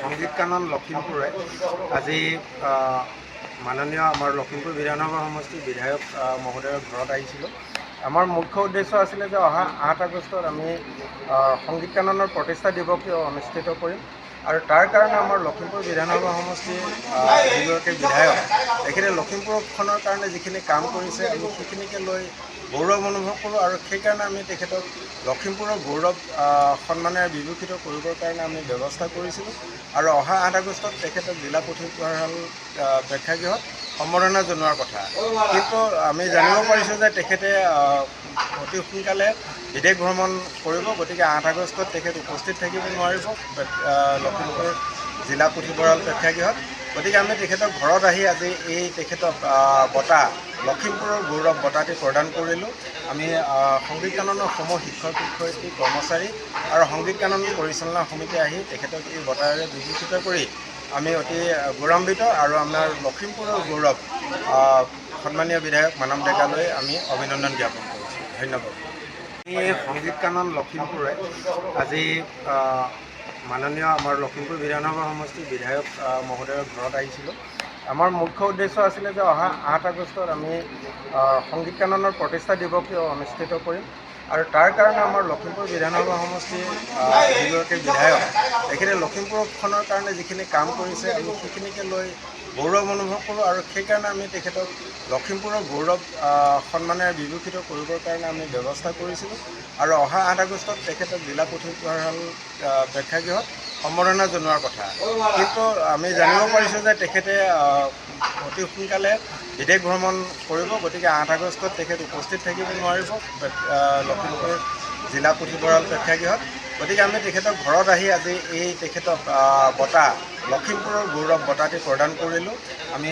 সংগীত কানন লখিমপুৰে আজি মাননীয় আমাৰ লখিমপুৰ বিধানসভা সমষ্টিৰ বিধায়ক মহোদয়ৰ ঘৰত আহিছিলোঁ। আমাৰ মুখ্য উদ্দেশ্য আছিলে যে অহা 8 আগষ্টত আমি সংগীত কাননৰ প্ৰতিষ্ঠা দিৱস অনুষ্ঠিত কৰিম আৰু তাৰ কাৰণে আমাৰ লখিমপুৰ বিধানসভা সমষ্টিৰ যিগৰাকী বিধায়ক তেখেতে লখিমপুৰখনৰ কাৰণে যিখিনি কাম কৰিছে আমি সেইখিনিকে লৈ গৌৰৱ অনুভৱ কৰোঁ আৰু সেইকাৰণে আমি তেখেতক লখিমপুৰৰ গৌৰৱ সন্মানেৰে বিভূষিত কৰিবৰ কাৰণে আমি ব্যৱস্থা কৰিছিলোঁ আৰু অহা 8 আগষ্টত তেখেতক জিলা পুথিভঁৰাল প্ৰেক্ষাগৃহত সম্বৰ্ধনা জনোৱাৰ কথা। কিন্তু আমি জানিব পাৰিছোঁ যে তেখেতে অতি সোনকালে বিদেশ ভ্ৰমণ কৰিব, গতিকে 8 আগষ্টত তেখেত উপস্থিত থাকিব নোৱাৰিব লখিমপুৰ জিলা পুথিভঁৰাল প্ৰেক্ষাগৃহত। গতিকে আমি তেখেতক ঘৰত আহি আজি এই তেখেতক বঁটা লখিমপুৰৰ গৌৰৱ বঁটাটি প্ৰদান কৰিলোঁ। আমি সংগীত কাননৰ সমূহ শিক্ষক শিক্ষয়িত্ৰী কৰ্মচাৰী আৰু সংগীত কানন পৰিচালনা সমিতি আহি তেখেতক এই বঁটাৰে বিভূষিত কৰি আমি অতি গৌৰৱান্বিত আৰু আমাৰ লখিমপুৰৰ গৌৰৱ সন্মানীয় বিধায়ক মানৱ ডেকালৈ আমি অভিনন্দন জ্ঞাপন কৰিছোঁ। ধন্যবাদ। এই সংগীত কানন লখিমপুৰে আজি মাননীয় আমাৰ লখিমপুৰ বিধানসভা সমষ্টিৰ বিধায়ক মহোদয়ৰ ঘৰত আহিছিলোঁ। আমাৰ মুখ্য উদ্দেশ্য আছিলে যে অহা 8 আগষ্টত আমি সংগীত কাননৰ প্ৰতিষ্ঠা দিৱস অনুষ্ঠিত কৰিম আৰু তাৰ কাৰণে আমাৰ লখিমপুৰ বিধানসভা সমষ্টিৰ যিগৰাকী বিধায়ক তেখেতে লখিমপুৰখনৰ কাৰণে যিখিনি কাম কৰিছে আমি সেইখিনিকে লৈ গৌৰৱ অনুভৱ কৰোঁ আৰু সেইকাৰণে আমি তেখেতক লখিমপুৰৰ গৌৰৱ সন্মানেৰে বিভূষিত কৰিবৰ কাৰণে আমি ব্যৱস্থা কৰিছিলোঁ আৰু অহা 8 আগষ্টত তেখেতক জিলা পুথিভঁৰাল প্ৰেক্ষাগৃহত সম্বৰ্ধনা জনোৱাৰ কথা। কিন্তু আমি জানিব পাৰিছোঁ যে তেখেতে অতি সোনকালে বিদেশ ভ্ৰমণ কৰিব, গতিকে 8 আগষ্টত তেখেত উপস্থিত থাকিব নোৱাৰিব লখিমপুৰ জিলা পুথিভঁৰাল প্ৰেক্ষাগৃহত। গতিকে আমি তেখেতক ঘৰত আহি আজি এই তেখেতক বঁটা লখিমপুৰৰ গৌৰৱ বঁটাটি প্ৰদান কৰিলোঁ। আমি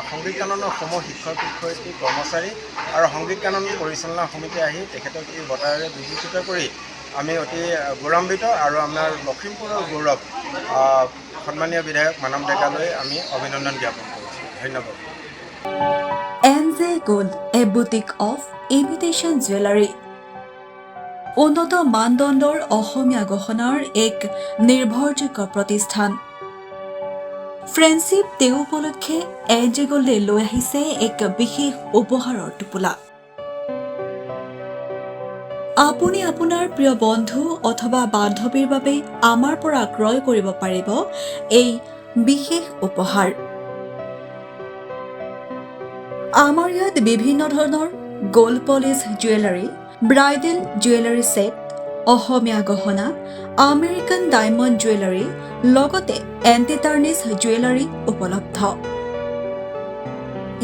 সংগীত কাননৰ সমূহ শিক্ষক শিক্ষয়িত্ৰী কৰ্মচাৰী আৰু সংগীত কানন পৰিচালনা সমিতি আহি তেখেতক এই বঁটাৰে বিভূষিত কৰি আমি অতি গৌৰৱান্বিত আৰু আমাৰ লখিমপুৰৰ গৌৰৱ সন্মানীয় বিধায়ক মানৱ ডেকালৈ আমি অভিনন্দন জ্ঞাপন কৰিছোঁ। ধন্যবাদ। NJ Gold, a boutique of imitation jewelry. উন্নত মানদণ্ডৰ অসমীয়া গহনাৰ এক নিৰ্ভৰযোগ্য প্ৰতিষ্ঠান। ফ্ৰেণ্ডশ্বিপ ডে উপলক্ষে NJ Gold লৈ আহিছে এক বিশেষ উপহাৰৰ টোপোলা। আপুনি আপোনাৰ প্ৰিয় বন্ধু অথবা বান্ধৱীৰ বাবে আমাৰ পৰা ক্ৰয় কৰিব পাৰিব এই বিশেষ উপহাৰ। আমাৰ ইয়াত বিভিন্ন ধৰণৰ gold polish jewellery, bridal jewellery set, Asomiya গহনা, আমেৰিকান ডায়মণ্ড জুৱেলাৰী লগতে এণ্টি টাৰ্নিছ জুৱেলাৰী উপলব্ধ।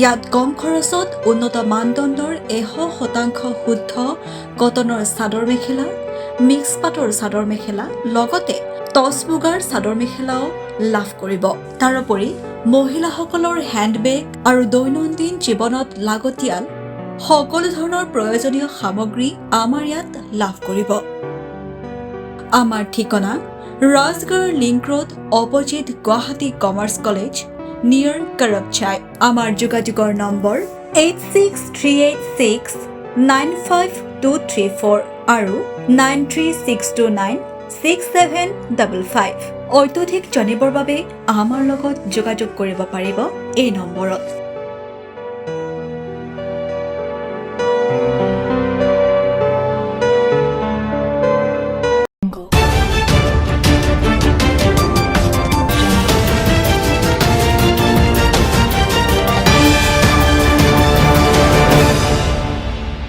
ইয়াত কম খৰচত উন্নত মানদণ্ডৰ 100% শুদ্ধ কটনৰ চাদৰ মেখেলা, মিক্স পাটৰ চাদৰ মেখেলা লগতে টচ মুগাৰ চাদৰ মেখেলাও লাভ কৰিব। তাৰোপৰি মহিলাসকলৰ হেণ্ডবেগ আৰু দৈনন্দিন জীৱনত লাগতিয়াল সকলো ধৰণৰ প্ৰয়োজনীয় সামগ্ৰী আমাৰ ইয়াত লাভ কৰিব। আমাৰ ঠিকনা Rajgarh link road opposite Guwahati commerce college নিয়াৰ কৰপচাই। আমাৰ যোগাযোগৰ নম্বৰ 8638695234 আৰু 9362967555। অত্যধিক জানিবৰ বাবে আমাৰ লগত যোগাযোগ কৰিব পাৰিব এই নম্বৰত।